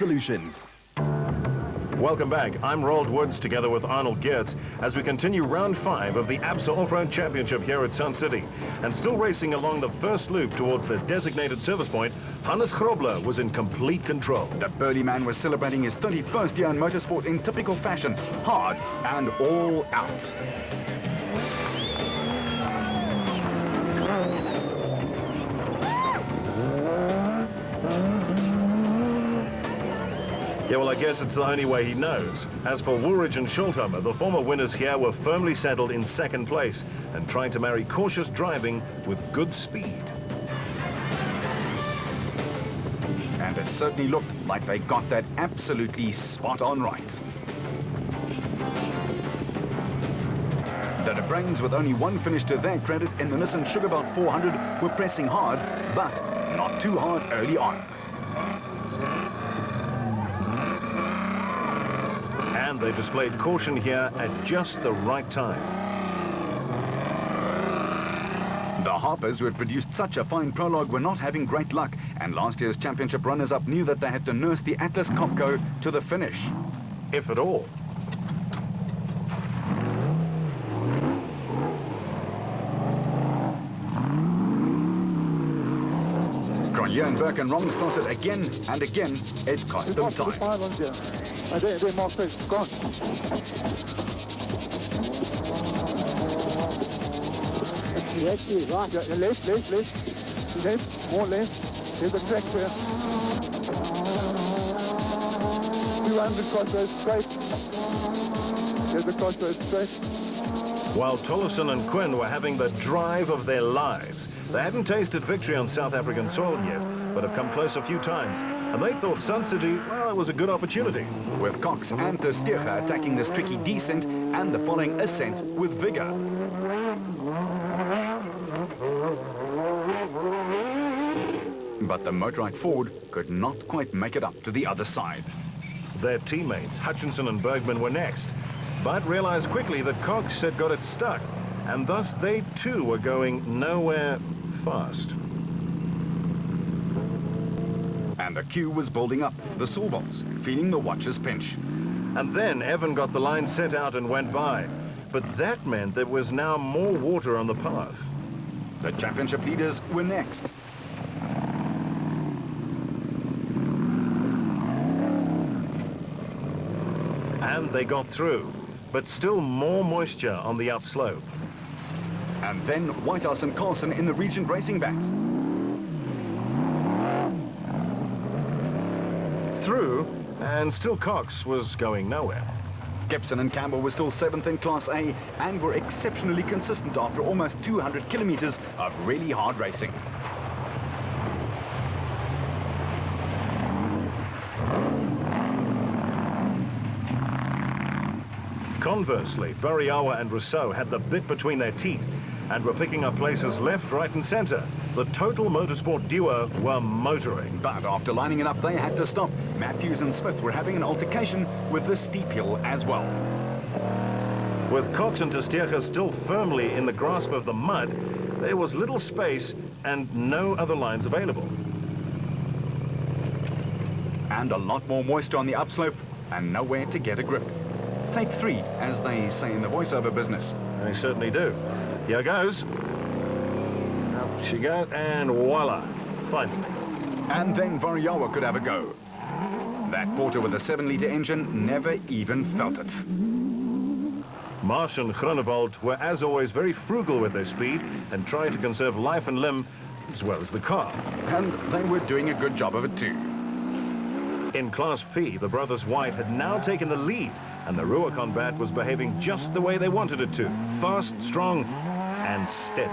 Solutions. Welcome back. I'm Roald Woods together with Arnold Geertz as we continue round 5 of the ABSA Off-Road Championship here at Sun City. And still racing along the first loop towards the designated service point, Hannes Grobler was in complete control. The burly man was celebrating his 31st year in motorsport in typical fashion, hard and all out. Yeah, well, I guess it's the only way he knows. As for Woolridge and Schulthammer, the former winners here were firmly settled in second place and trying to marry cautious driving with good speed. And it certainly looked like they got that absolutely spot on right. The De Bruins, with only one finish to their credit in the Nissan Sugarbelt 400, were pressing hard, but not too hard early on. And they displayed caution here at just the right time. The Harpers, who had produced such a fine prologue, were not having great luck, and last year's championship runners-up knew that they had to nurse the Atlas Copco to the finish. If at all. Grenier and Birkenwrong started again and again. It cost them time. Right, left, more left. Here's the track there. 200 crossroads straight. Here's the crossroads straight. While Tollefson and Quinn were having the drive of their lives, they hadn't tasted victory on South African soil yet, but have come close a few times. And they thought Sun City, well, it was a good opportunity. With Cox and Ter Steege attacking this tricky descent and the following ascent with vigor. But the Motorrad Ford could not quite make it up to the other side. Their teammates, Hutchinson and Bergman, were next, but realized quickly that Cox had got it stuck, and thus they too were going nowhere fast. And the queue was building up, the Sulvolts feeling the watcher's pinch. And then Evan got the line set out and went by, but that meant there was now more water on the path. The championship leaders were next. And they got through, but still more moisture on the upslope. And then Whitehouse and Carlson in the Regent Racing Bat. Through, and still Cox was going nowhere. Gibson and Campbell were still 7th in Class A and were exceptionally consistent after almost 200 kilometers of really hard racing. Conversely, Variawa and Rousseau had the bit between their teeth and were picking up places left, right and center. The Total Motorsport duo were motoring. But after lining it up, they had to stop. Matthews and Smith were having an altercation with the steep hill as well. With Cox and Ter Steege still firmly in the grasp of the mud, there was little space and no other lines available. And a lot more moisture on the upslope and nowhere to get a grip. Take 3, as they say in the voiceover business. They certainly do. Here goes. Up she goes, and voila, finally. And then Variawa could have a go. That Porter with a 7-litre engine never even felt it. Marsh and Groenewald were, as always, very frugal with their speed and trying to conserve life and limb, as well as the car. And they were doing a good job of it too. In Class P, the brothers White had now taken the lead, and the Rubicon Bat was behaving just the way they wanted it to. Fast, strong, and steady.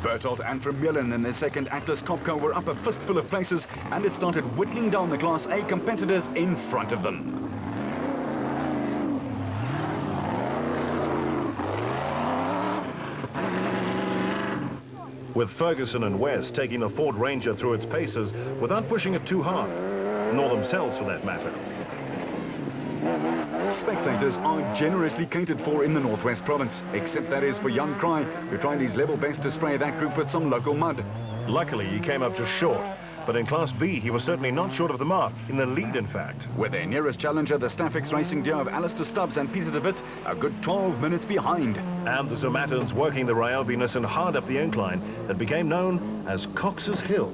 Berthold and Vermeulen in their second Atlas Copco were up a fistful of places, and it started whittling down the Class A competitors in front of them. With Ferguson and West taking the Ford Ranger through its paces without pushing it too hard, nor themselves for that matter. Spectators are generously catered for in the Northwest Province, except that is for Jan Kraai, who tried his level best to spray that group with some local mud. Luckily, he came up just short. But in Class B, he was certainly not short of the mark, in the lead, in fact. With their nearest challenger, the Staffix Racing duo of Alistair Stubbs and Peter de Wit, a good 12 minutes behind. And the Zermattans working the Ryobi Nissan hard up the incline that became known as Cox's Hill.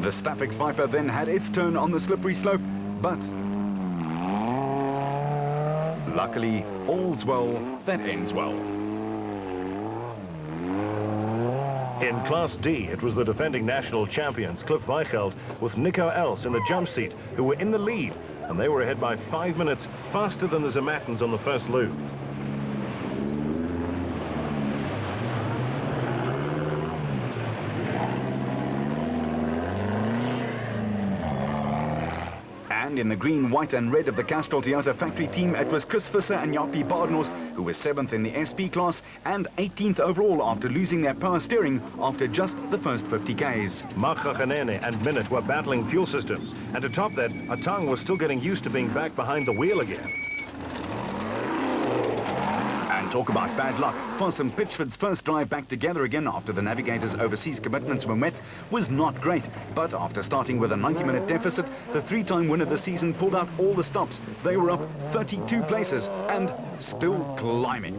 The Staffix Viper then had its turn on the slippery slope, but luckily, all's well that ends well. In Class D, it was the defending national champions, Cliff Weichelt, with Nico Els in the jump seat, who were in the lead, and they were ahead by 5 minutes, faster than the Zermattans on the first loop. And in the green, white and red of the Castrol Toyota factory team, it was Chris Visser and Jaapie Badenhorst who were 7th in the SP class and 18th overall after losing their power steering after just the first 50 Ks. Makhaganene and Minute were battling fuel systems, and to top that, Atang was still getting used to being back behind the wheel again. And talk about bad luck. Foss and Pitchford's first drive back together again after the Navigators' overseas commitments were met was not great. But after starting with a 90-minute deficit, the three-time winner this season pulled out all the stops. They were up 32 places and still climbing.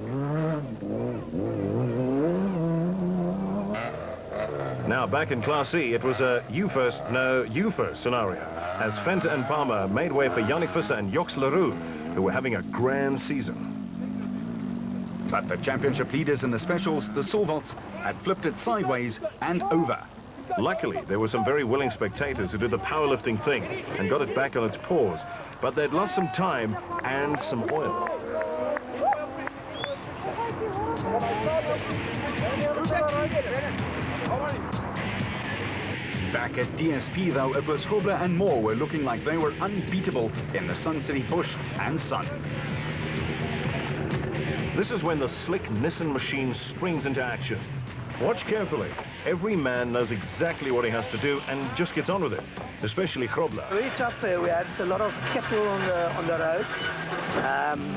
Now back in Class C, it was a you first, no you first scenario, as Fenter and Palmer made way for Yannick Visser and Joks Leroux, who were having a grand season. But the championship leaders in the specials, the Solvalts, had flipped it sideways and over. Luckily, there were some very willing spectators who did the powerlifting thing and got it back on its paws, but they'd lost some time and some oil. Back at DSP, though, it was Grobler and Moore were looking like they were unbeatable in the Sun City bush and sun. This is when the slick Nissan machine springs into action. Watch carefully. Every man knows exactly what he has to do and just gets on with it, especially Grobler. Very tough. We had a lot of cattle on the road.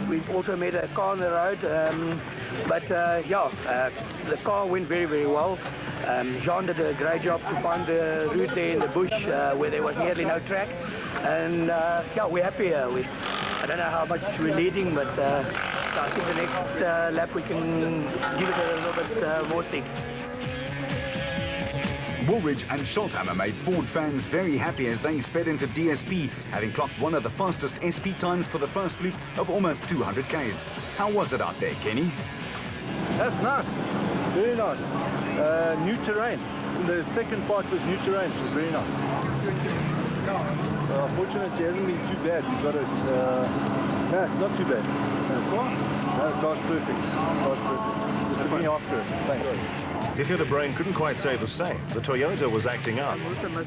We also made a car on the road. The car went very, very well. Jean did a great job to find the route there in the bush where there was nearly no track. And we're happy. I don't know how much we're leading, but I think the next lap we can give it a little bit more stick. Woolridge and Schulthammer made Ford fans very happy as they sped into DSP, having clocked one of the fastest SP times for the first loop of almost 200 Ks. How was it out there, Kenny? That's nice. Very nice. New terrain. The second part was new terrain. It was very nice. Fortunately, it hasn't been too bad. We've got it. No, it's not too bad. No, the car's perfect. Just looking after it. Thanks. Didier de Bruin couldn't quite say the same. The Toyota was acting up. Dit was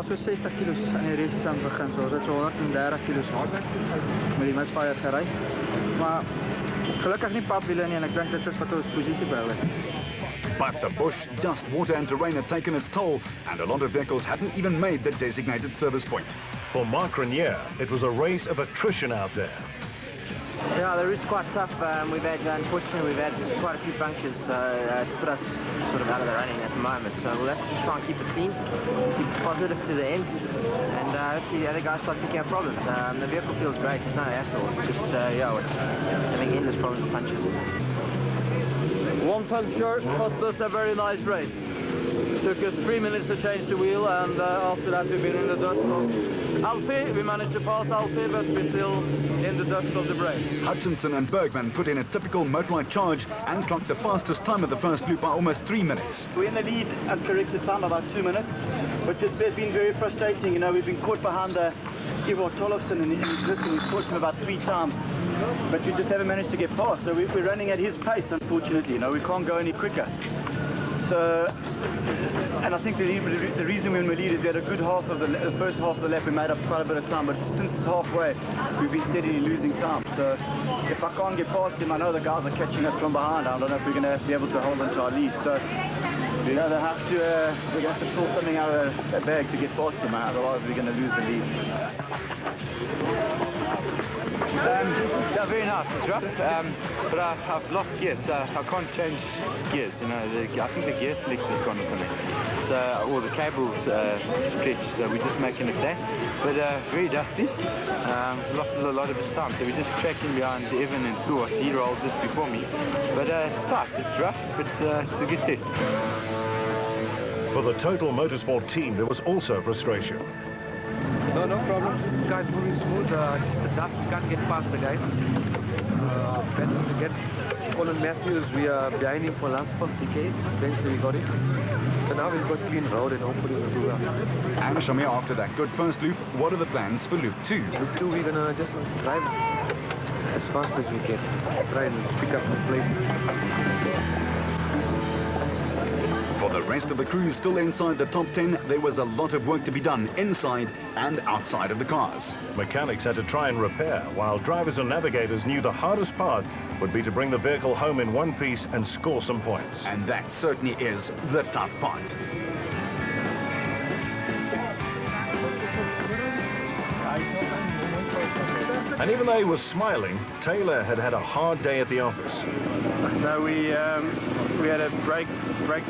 so 60 kilos aan die race aan begin, so dit so 130 kilos met die misfire gereis. Maar gelukkig nie papwiele nie en ek dink dit is wat ons posisie behou het. But the bush, dust, water and terrain had taken its toll, and a lot of vehicles hadn't even made the designated service point. For Mark Renier, it was a race of attrition out there. Yeah, the route's quite tough. Unfortunately, we've had quite a few punctures, so it's put us sort of out of the running at the moment. So we'll have to just try and keep it clean, keep it positive to the end, and hopefully the other guys start picking up problems. The vehicle feels great. It's no hassle. It's just, it's having endless problems with punches. One puncture cost us a very nice race. It took us 3 minutes to change the wheel, and after that we've been in the dust of Alfie. We managed to pass Alfie, but we're still in the dust of the race. Hutchinson and Bergman put in a typical Motorrad charge and clocked the fastest time of the first loop by almost 3 minutes. We're in the lead at corrected time, about 2 minutes, but it's been very frustrating. You know, we've been caught behind Ivar Tollefson and we've caught him about 3 times. But we just haven't managed to get past, so we're running at his pace, unfortunately. You know, we can't go any quicker. So, and I think the reason we're in the lead is we had a good half of the first half of the lap. We made up quite a bit of time, but since halfway, we've been steadily losing time. So, if I can't get past him, I know the guys are catching us from behind. I don't know if we're going to be able to hold on to our lead. So, You know, they have to, we're going to have to pull something out of their bag to get past them, otherwise we're going to lose the lead. Yeah, very nice. It's rough, but I've lost gears, so I can't change gears. You know, I think the gear selector's gone or something. So, or the cable's stretched, so we're just making it that. But very dusty. Lost a lot of the time, so we're just tracking behind Evan and Stuart. He rolled just before me. But it's tight, it's rough, but it's a good test. For the Total Motorsport team, there was also frustration. No problem. The guys moving smooth. The dust, we can't get past the guys. Better to get Colin Matthews. We are behind him for last 50 Ks. Eventually we got it. So now we've got clean road and hopefully we'll do well. And Shamir, after that good first loop, what are the plans for loop 2? Loop 2, we're gonna just drive as fast as we can. Try and pick up the place. For the rest of the crew still inside the top 10, there was a lot of work to be done inside and outside of the cars. Mechanics had to try and repair, while drivers and navigators knew the hardest part would be to bring the vehicle home in one piece and score some points. And that certainly is the tough part. And even though he was smiling, Taylor had had a hard day at the office. No, we had a brake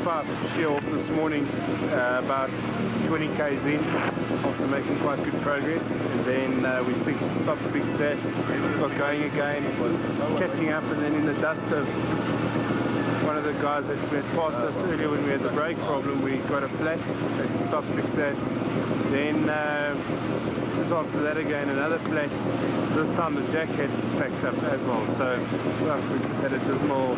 pipe shear off this morning, about 20 k's in, after making quite good progress. And then we stopped, fixed that, got going again, catching up, and then in the dust of one of the guys that had passed us earlier when we had the brake problem, we got a flat, had to stop, fix that. Then just after that again, another flat. This time the jack had packed up as well, so well, we just had a dismal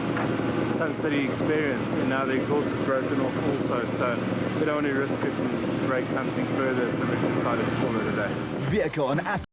Sun City experience, and now the exhaust is broken off also, so we don't want to risk it and break something further, so we decided to call it a day. Vehicle and asset